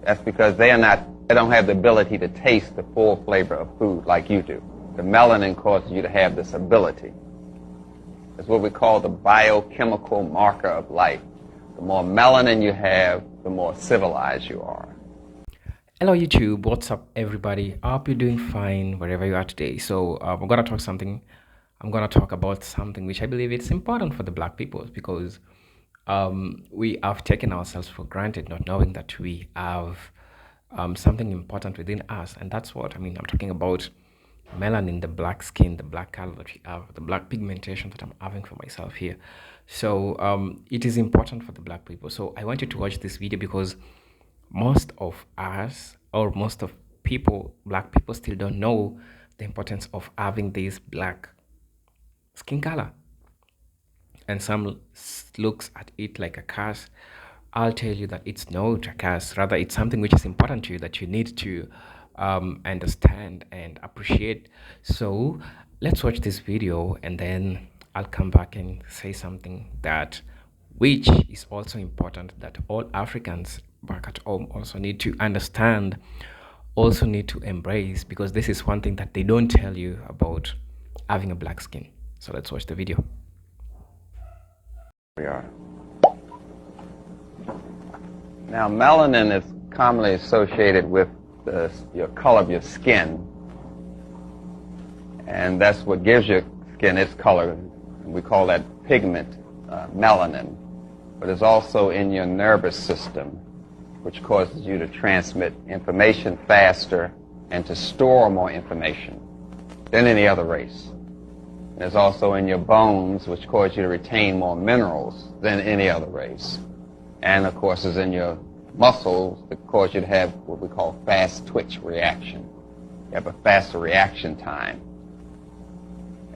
That's because they don't have the ability to taste the full flavor of food like you do. The melanin causes you to have this ability. It's what we call the biochemical marker of life. The more melanin you have, the more civilized you are. Hello YouTube, what's up everybody? I hope you're doing fine wherever you are today. So I'm gonna talk about something which I believe it's important for the black people, because we have taken ourselves for granted, not knowing that we have something important within us. And that's what I mean. I'm talking about melanin, the black skin, the black color that we have, the black pigmentation that I'm having for myself here. So it is important for the black people. So I want you to watch this video because most of us, or most of black people, still don't know the importance of having this black skin color. And some looks at it like a curse. I'll tell you that it's not a curse. Rather, it's something which is important to you, that you need to understand and appreciate. So let's watch this video, and then I'll come back and say something that which is also important, that all Africans back at home also need to understand, also need to embrace, because this is one thing that they don't tell you about having a black skin. So let's watch the video. We are. Now, melanin is commonly associated with your color of your skin, and that's what gives your skin its color. We call that pigment melanin. But it's also in your nervous system, which causes you to transmit information faster and to store more information than any other race. And it's also in your bones, which cause you to retain more minerals than any other race. And of course, it's in your muscles that cause you to have what we call fast twitch reaction. You have a faster reaction time.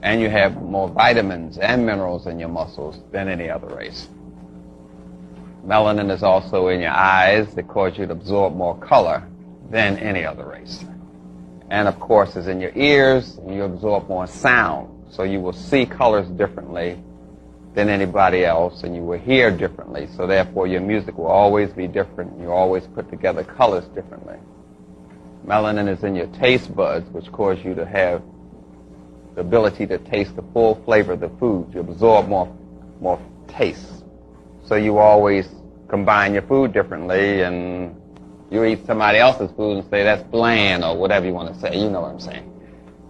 And you have more vitamins and minerals in your muscles than any other race. Melanin is also in your eyes that cause you to absorb more color than any other race. And of course, it's in your ears, and you absorb more sound. So you will see colors differently than anybody else, and you will hear differently. So therefore, your music will always be different. You always put together colors differently. Melanin is in your taste buds, which cause you to have the ability to taste the full flavor of the food. You absorb more taste. So you always combine your food differently, and you eat somebody else's food and say that's bland or whatever you want to say. You know what I'm saying.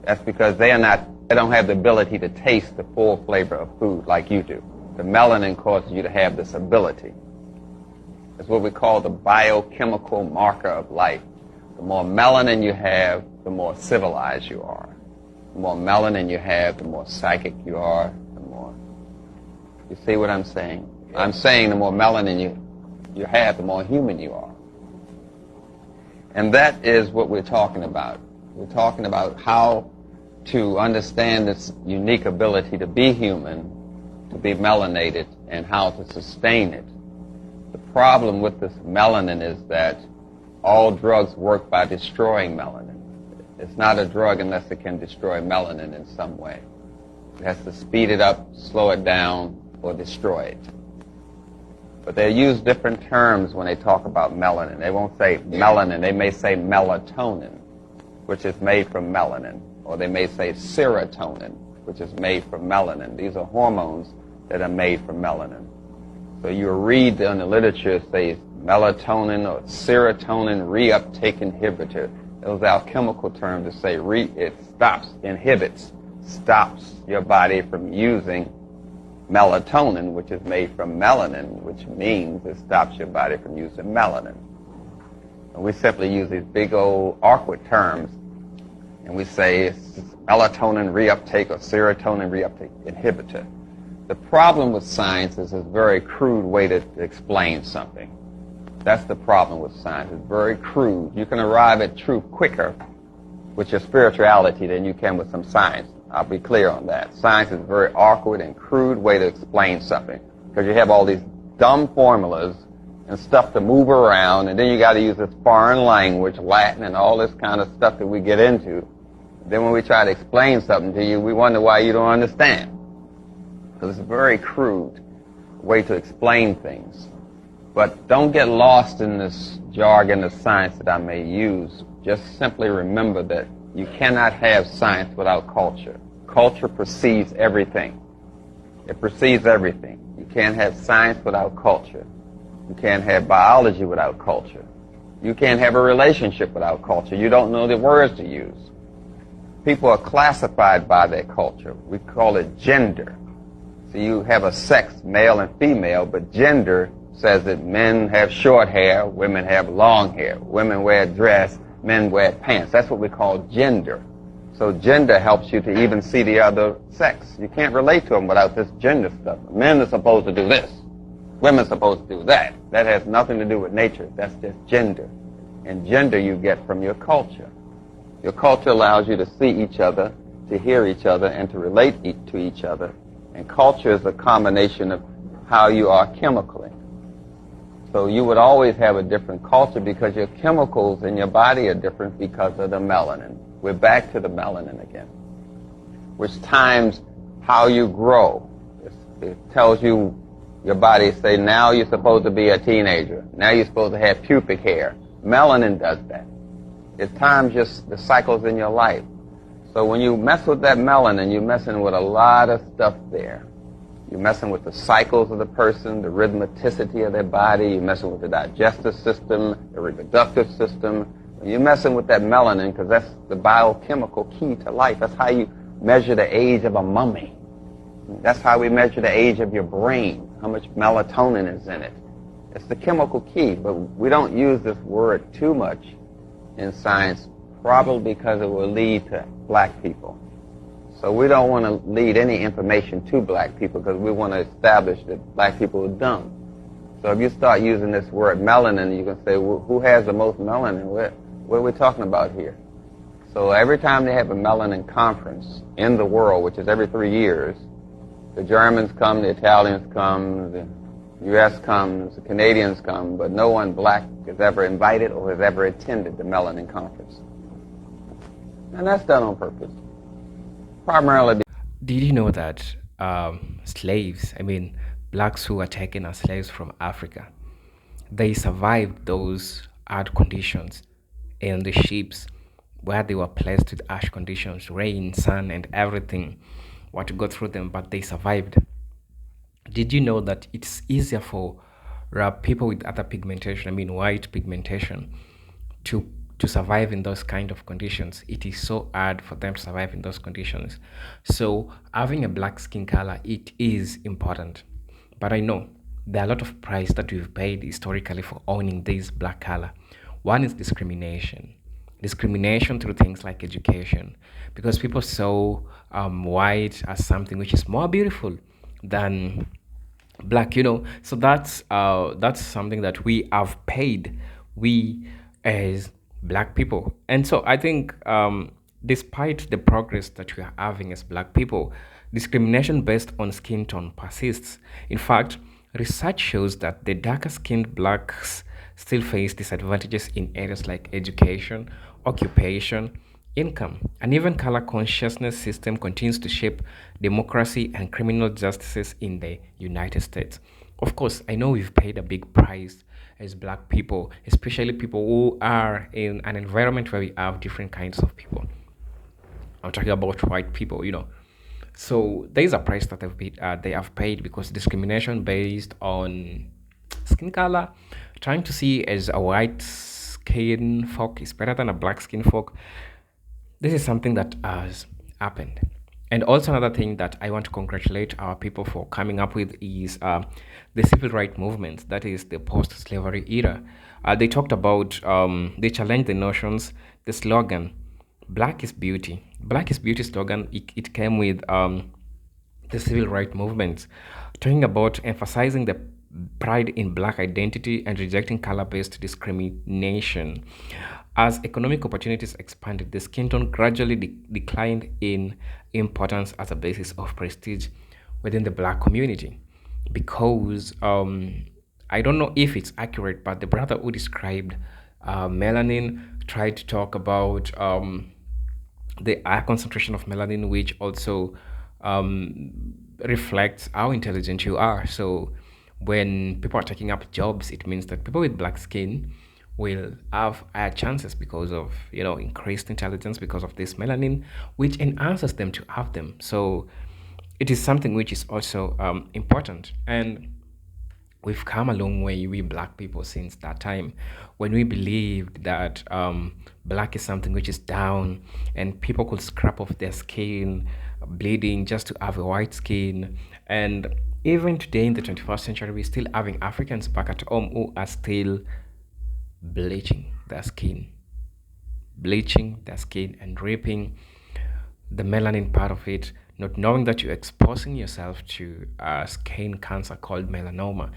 That's because they don't have the ability to taste the full flavor of food like you do. The melanin causes you to have this ability. It's what we call the biochemical marker of life. The more melanin you have, the more civilized you are. The more melanin you have, the more psychic you are, the more... You see what I'm saying? I'm saying the more melanin you have, the more human you are. And that is what we're talking about. We're talking about how to understand this unique ability to be human, to be melanated, and how to sustain it. The problem with this melanin is that all drugs work by destroying melanin. It's not a drug unless it can destroy melanin in some way. It has to speed it up, slow it down, or destroy it. But they use different terms when they talk about melanin. They won't say melanin. They may say melatonin, which is made from melanin. Or they may say serotonin, which is made from melanin. These are hormones that are made from melanin. So you read in the literature, it says melatonin or serotonin reuptake inhibitor. Those are alchemical terms to say it stops your body from using melatonin, which is made from melanin, which means it stops your body from using melanin. And we simply use these big old awkward terms, and we say it's melatonin reuptake or serotonin reuptake inhibitor. The problem with science is it's a very crude way to explain something. That's the problem with science. It's very crude. You can arrive at truth quicker with your spirituality than you can with some science. I'll be clear on that. Science is a very awkward and crude way to explain something, because you have all these dumb formulas and stuff to move around, and then you got to use this foreign language, Latin, and all this kind of stuff that we get into. Then when we try to explain something to you, we wonder why you don't understand. Because it's a very crude way to explain things. But don't get lost in this jargon of science that I may use, just simply remember that you cannot have science without culture. Culture precedes everything. It precedes everything. You can't have science without culture. You can't have biology without culture. You can't have a relationship without culture. You don't know the words to use. People are classified by their culture. We call it gender. So you have a sex, male and female, but gender says that men have short hair, women have long hair. Women wear a dress, men wear pants. That's what we call gender. So gender helps you to even see the other sex. You can't relate to them without this gender stuff. Men are supposed to do this. Women are supposed to do that. That has nothing to do with nature. That's just gender. And gender you get from your culture. Your culture allows you to see each other, to hear each other, and to relate to each other. And culture is a combination of how you are chemically. So you would always have a different culture because your chemicals in your body are different because of the melanin. We're back to the melanin again, which times how you grow. It tells you, your body say, now you're supposed to be a teenager. Now you're supposed to have pubic hair. Melanin does that. It times just the cycles in your life. So when you mess with that melanin, you're messing with a lot of stuff there. You're messing with the cycles of the person, the rhythmicity of their body. You're messing with the digestive system, the reproductive system. You're messing with that melanin because that's the biochemical key to life. That's how you measure the age of a mummy. That's how we measure the age of your brain, how much melatonin is in it. It's the chemical key, but we don't use this word too much in science, probably because it will lead to black people. So we don't want to lead any information to black people because we want to establish that black people are dumb. So if you start using this word melanin, you can say, well, who has the most melanin? What are we talking about here? So every time they have a melanin conference in the world, which is every 3 years, the Germans come, the Italians come, the U.S. comes, the Canadians come, but no one black is ever invited or has ever attended the melanin conference. And that's done on purpose. Primarily. Did you know that slaves, blacks who were taken as slaves from Africa, they survived those hard conditions in the ships where they were placed with harsh conditions, rain, sun, and everything were to go through them, but they survived. Did you know that it's easier for people with other pigmentation, white pigmentation, to survive in those kind of conditions? It is so hard for them to survive in those conditions. So having a black skin color, it is important. But I know there are a lot of price that we've paid historically for owning this black color. One is discrimination. Discrimination through things like education, because people saw white as something which is more beautiful than black, So that's something that we have paid, we as black people. And so I think despite the progress that we are having as black people, discrimination based on skin tone persists. In fact, research shows that the darker skinned blacks still face disadvantages in areas like education, occupation, income, and even color consciousness system continues to shape democracy and criminal justices in the United States. Of course, I know we've paid a big price as black people, especially people who are in an environment where we have different kinds of people. I'm talking about white people, So there is a price that they have paid because discrimination based on skin color, trying to see as a white skin folk is better than a black skin folk. This is something that has happened. And also another thing that I want to congratulate our people for coming up with is the civil rights movement, that is the post-slavery era. They talked about, they challenged the notions, the slogan, Black is Beauty. Black is Beauty slogan, it came with the civil rights movement, talking about emphasizing the pride in black identity and rejecting color-based discrimination. As economic opportunities expanded, the skin tone gradually declined in importance as a basis of prestige within the black community. Because I don't know if it's accurate, but the brother who described melanin tried to talk about the high concentration of melanin, which also reflects how intelligent you are. So when people are taking up jobs, it means that people with black skin will have higher chances because of increased intelligence because of this melanin, which enhances them to have them. So it is something which is also important. And we've come a long way, we black people, since that time when we believed that black is something which is down, and people could scrap off their skin bleeding just to have a white skin. And even today in the 21st century, we're still having Africans back at home who are still bleaching their skin, and raping the melanin part of it, not knowing that you're exposing yourself to a skin cancer called melanoma.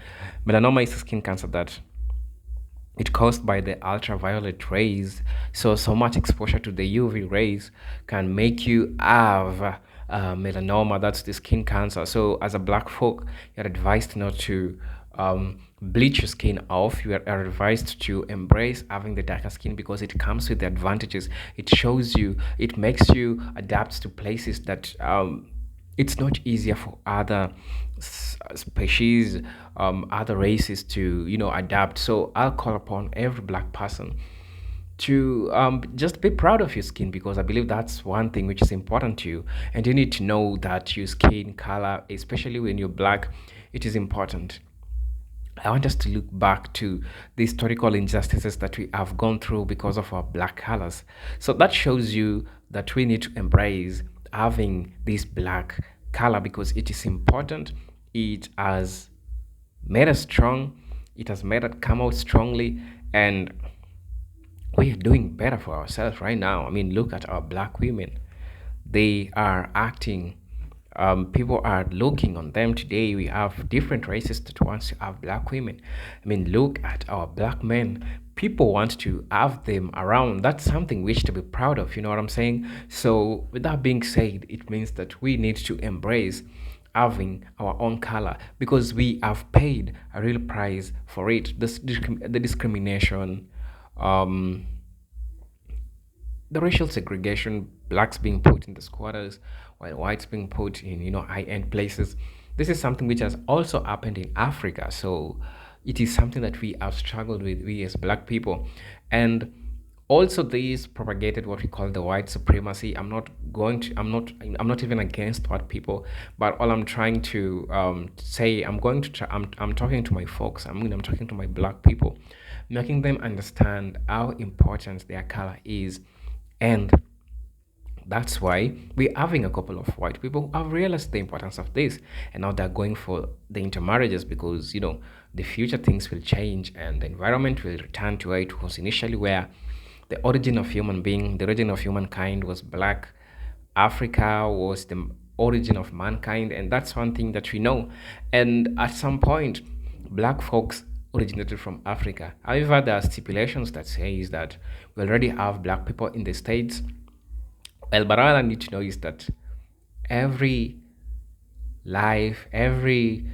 Melanoma is a skin cancer that it's caused by the ultraviolet rays. So much exposure to the UV rays can make you have melanoma. That's the skin cancer. So as a black folk, you're advised not to bleach your skin off. You are advised to embrace having the darker skin because it comes with the advantages. It shows you, it makes you adapt to places that it's not easier for other species, other races to adapt. So I'll call upon every black person to just be proud of your skin, because I believe that's one thing which is important to you. And you need to know that your skin color, especially when you're black, it is important. I want us to look back to the historical injustices that we have gone through because of our black colors. So that shows you that we need to embrace having this black color because it is important. It has made us strong, it has made us come out strongly, and we are doing better for ourselves right now. I mean, look at our black women. They are acting, people are looking on them today. We have different races that wants to have black women. I mean, look at our black men. People want to have them around. That's something which to be proud of, you know what I'm saying? So with that being said, it means that we need to embrace having our own color because we have paid a real price for it. The discrimination, um, the racial segregation, blacks being put in the squatters while whites being put in high-end places. This is something which has also happened in Africa. So it is something that we have struggled with, we as black people. And also these propagated what we call the white supremacy. I'm not even against white people, but all I'm trying to say, I'm talking to my folks, I'm talking to my black people, making them understand how important their color is. And that's why we're having a couple of white people who have realized the importance of this, and now they're going for the intermarriages because the future things will change and the environment will return to where it was initially, where the origin of human being, the origin of humankind was black. Africa was the origin of mankind, and that's one thing that we know. And at some point, black folks originated from Africa. However, there are stipulations that says that we already have black people in the States. Well, but all I need to know is that every life, every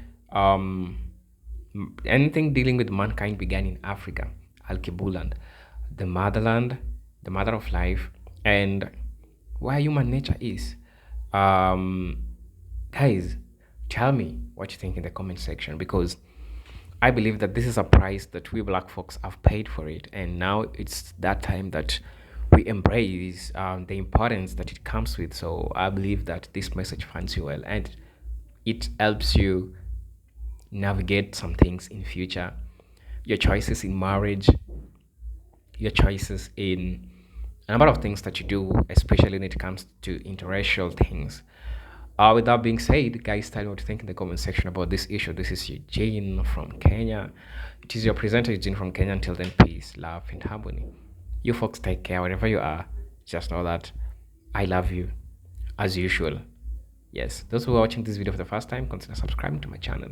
anything dealing with mankind began in Africa, Alkebuland, the motherland, the mother of life, and where human nature is. Um, Guys, tell me what you think in the comment section because I believe that this is a price that we black folks have paid for it, and now it's that time that we embrace the importance that it comes with. So I believe that this message finds you well, and it helps you navigate some things in future. Your choices in marriage, your choices in a number of things that you do, especially when it comes to interracial things. With that being said, guys, tell me what you think in the comment section about this issue. This is Eugene from Kenya. It is your presenter, Eugene from Kenya. Until then, peace, love, and harmony. You folks take care wherever you are. Just know that I love you as usual. Yes, those who are watching this video for the first time, consider subscribing to my channel.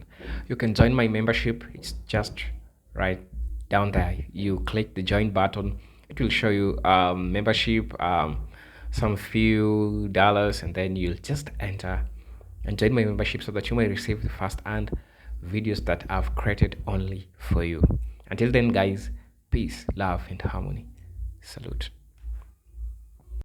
You can join my membership. It's just right down there. You click the join button. It will show you membership, some few dollars, and then you'll just enter and join my membership so that you may receive the first-hand videos that I've created only for you. Until then, guys, peace, love, and harmony. Salute.